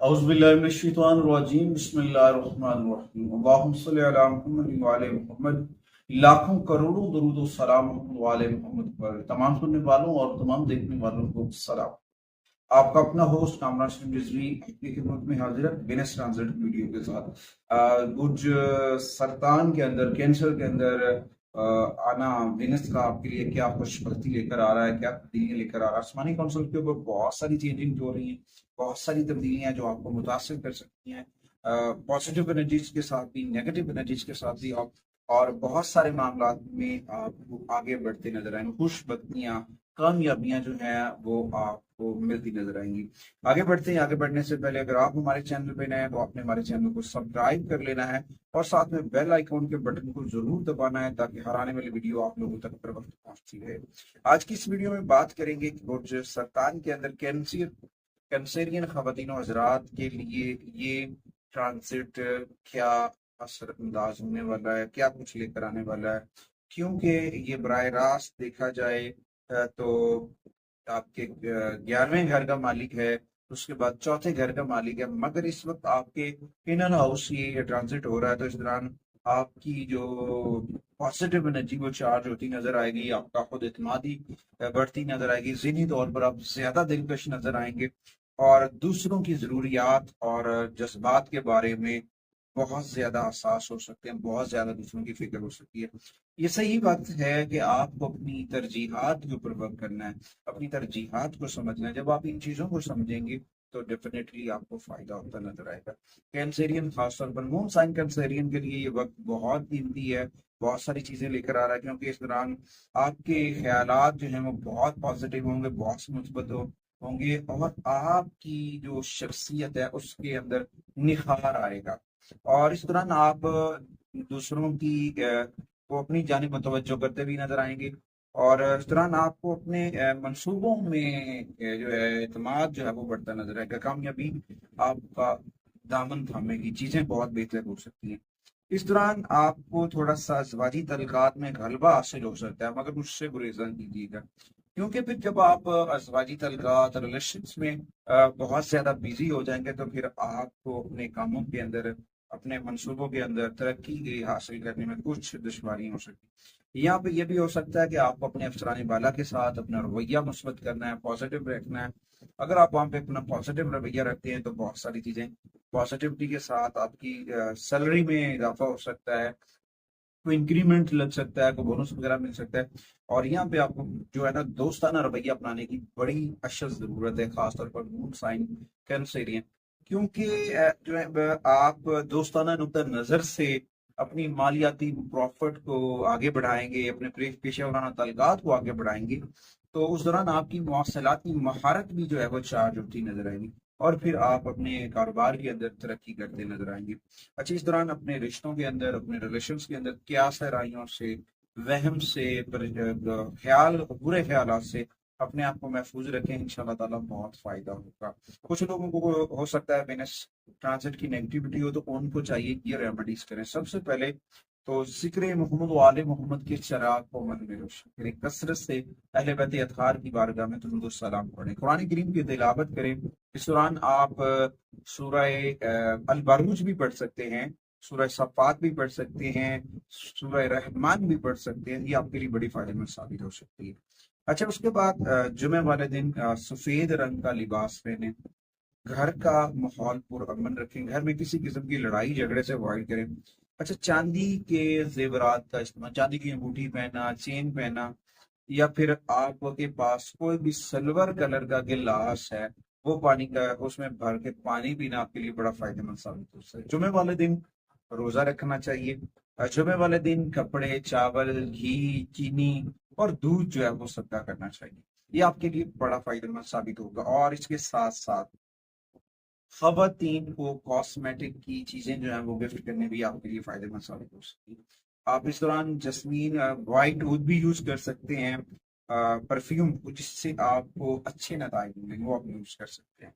औज़ुबिल्लाहिमिनश्शैतानिर्रजीम बिस्मिल्लाहिर्रहमानिर्रहीम अल्लाहुम्मा सल्लि अला मुहम्मद व आले मुहम्मद। लाखों करोड़ों दरूद व सलाम वाले मोहम्मद पर। तमाम सुनने वालों और तमाम देखने वालों को सलाम। आपका अपना होस्ट कामरान शरीफ रिजवी आपकी खिदमत में हाजिर है बिनेस ट्रांसलेट वीडियो के साथ। कुछ सरतान के अंदर, कैंसर के अंदर आना बिनेस का आपके लिए क्या खुशबख्ती लेकर आ रहा है, क्या तब्दीलियां लेकर आ रहा है। आसमानी काउंसिल के ऊपर बहुत सारी चेंजिंग हो रही हैं, बहुत सारी तब्दीलियां जो आपको मुतासिर कर सकती हैं, पॉजिटिव एनर्जीज के साथ भी, नेगेटिव एनर्जीज के साथ भी। आप और बहुत सारे मामला में आप आगे बढ़ते नजर आएंगे। खुशबख्तियां, कामयाबियां जो हैं वो आपको मिलती नजर आएंगी। आगे बढ़ते हैं। आगे बढ़ने से पहले अगर आप हमारे चैनल पे नए हैं तो आपने हमारे चैनल को सब्सक्राइब कर लेना है और साथ में बेल आइकॉन के बटन को जरूर दबाना है ताकि हर आने वाली वीडियो आप लोगों तक पर वक्त पहुंचती रहे। आज की इस वीडियो में बात करेंगे कि गुर्ज सरतान के अंदर कैंसरियन खवातीन और हज़रात के लिए ये ट्रांजिट क्या असर अंदाज होने वाला है, क्या कुछ लेकर आने वाला है। क्योंकि ये बराह रास्त देखा जाए तो आपके 11वें घर का मालिक है, उसके बाद चौथे घर का मालिक है, मगर इस वक्त आपके इनर हाउस ये ट्रांजिट हो रहा है। तो इस दौरान आपकी जो पॉजिटिव एनर्जी वो चार्ज होती नजर आएगी, आपका खुद इत्मीनादी बढ़ती नजर आएगी, ज़हनी तौर पर आप ज्यादा दिलकश नजर आएंगे और दूसरों की जरूरियात और जज्बात के बारे में बहुत ज्यादा एहसास हो सकते हैं, बहुत ज्यादा दूसरों की फिक्र हो सकती है। ये सही बात है कि आपको अपनी तरजीहात के ऊपर वर्क करना है, अपनी तरजीहात को समझना है। जब आप इन चीजों को समझेंगे तो डेफिनेटली आपको फायदा होता नजर आएगा। कैंसेरियन, खासतौर पर मून साइन कैंसेरियन के लिए ये वक्त बहुत कीमती है, बहुत सारी चीजें लेकर आ रहा है, क्योंकि इस दौरान आपके ख्यालात जो हैं वो बहुत पॉजिटिव होंगे, बहुत मुस्बत होंगे और आपकी जो शख्सियत है उसके अंदर निखार आएगा। और इस दौरान आप दूसरों की को अपनी जानिब मुतवज्जो करते भी नजर आएंगे और इस दौरान आपको अपने मंसूबों में जो है एतमाद जो है वो बढ़ता नजर आएगा। कामयाबी आपका दामन थामेगी, चीजें बहुत बेहतर हो सकती हैं। इस दौरान आपको थोड़ा सा अज़वाजी तल्कात में गलबा हासिल हो सकता है, मगर मुझसे गुरेज़ा कीजिएगा, क्योंकि फिर जब आप अज़वाजी तल्कात रिलेशंस में बहुत ज्यादा बिजी हो जाएंगे तो फिर आपको अपने कामों के अंदर, अपने मंसूबों के अंदर तरक्की हासिल करने में कुछ दुश्वारी हो सकती है। यहाँ पे ये भी हो सकता है कि आपको अपने अफसरानी बाला के साथ अपना रवैया मुस्बत करना है, पॉजिटिव रखना है। अगर आप वहाँ पे अपना पॉजिटिव रवैया रखते हैं तो बहुत सारी चीजें पॉजिटिविटी के साथ आपकी सैलरी में इजाफा हो सकता है, कोई इंक्रीमेंट लग सकता है, कोई बोनस वगैरह मिल सकता है। और यहाँ पे आपको जो है ना दोस्ताना रवैया अपनाने की बड़ी अशद जरूरत है, खासतौर पर मून साइन कैंसेरियन, क्योंकि जो है आप दोस्ताना नुक्ता नजर से अपनी मालियाती प्रॉफिट को आगे बढ़ाएंगे, अपने पेशा वराना ताल्लुकात को आगे बढ़ाएंगे, तो उस दौरान आपकी मवासलाती महारत भी जो है वो चार्ज होती नजर आएगी और फिर आप अपने कारोबार के अंदर तरक्की करते नजर आएंगे। अच्छा, इस दौरान अपने रिश्तों के अंदर, अपने रिलेशंस के अंदर क्या सहराइयों से, वहम से, ख्याल, बुरे ख्याल से अपने आप को महफूज रखें, इंशाल्लाह ताला बहुत फायदा होगा। कुछ लोगों को हो सकता है बिजनेस ट्रांजिट की नेगेटिविटी हो, तो उनको चाहिए कि ये रेमेडीज करें। सबसे पहले तो जिक्र मोहम्मद व आले मोहम्मद के चराग को मन में रोशन करें, कसरत से अहले बैत अतहार की बारगाह में दुरूद व सलाम पढ़ें, कुरान करीम की तिलावत करें। इस दौरान आप सूरह अल बरूज भी पढ़ सकते हैं, सूरह सफ़ात भी पढ़ सकते हैं, सूरह रहमान भी पढ़ सकते हैं। ये आपके लिए बड़ी फायदेमंद साबित हो सकती है। अच्छा, उसके बाद जुमे वाले दिन सफेद रंग का लिबास पहने, घर का माहौल पुरअमन रखें, घर में किसी किस्म की लड़ाई झगड़े से अवॉइड करें। अच्छा, चांदी के जेवरात का इस्तेमाल, चांदी की अंगूठी पहना, चेन पहना, या फिर आपके पास कोई भी सिल्वर कलर का गिलास है, वो पानी का उसमें भर के पानी पीना आपके लिए बड़ा फायदेमंद साबित हो सकता है। जुमे वाले दिन रोजा रखना चाहिए। जुमे वाले दिन कपड़े, चावल, घी, चीनी और दूध जो है वो सदका करना चाहिए। ये आपके लिए बड़ा फायदेमंद साबित होगा। और इसके साथ साथ खवातीन को कॉस्मेटिक की चीजें जो है वो गिफ्ट करने भी आपके लिए फायदेमंद साबित हो सकती है। आप इस दौरान जस्मीन वाइट दूध भी यूज कर सकते हैं, परफ्यूम जिससे आपको अच्छे नताइज मिलेंगे वो आप यूज कर सकते हैं।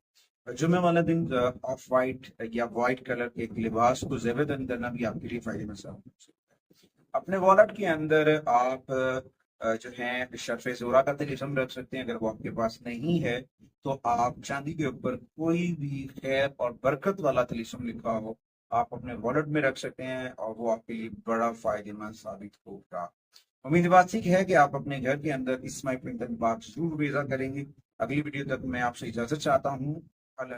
जुमे वाला दिन ऑफ वाइट या वाइट कलर के एक लिबास को जेबतन करना भी आपके लिए फायदेमंद साबित हो सकता है। अपने वॉलेट के अंदर आप جو ہیں شرف زورا کا تلسم رکھ سکتے ہیں. اگر وہ آپ کے پاس نہیں ہے تو آپ چاندی کے اوپر کوئی بھی خیر اور برکت والا تلسم لکھا ہو آپ اپنے والٹ میں رکھ سکتے ہیں اور وہ آپ کے لیے بڑا فائدہ مند ثابت ہوگا. امید بات ٹھیک ہے کہ آپ اپنے گھر کے اندر اس مائی پرنٹر باکس ضرور بھیجا کریں گے. اگلی ویڈیو تک میں آپ سے اجازت چاہتا ہوں. اللہ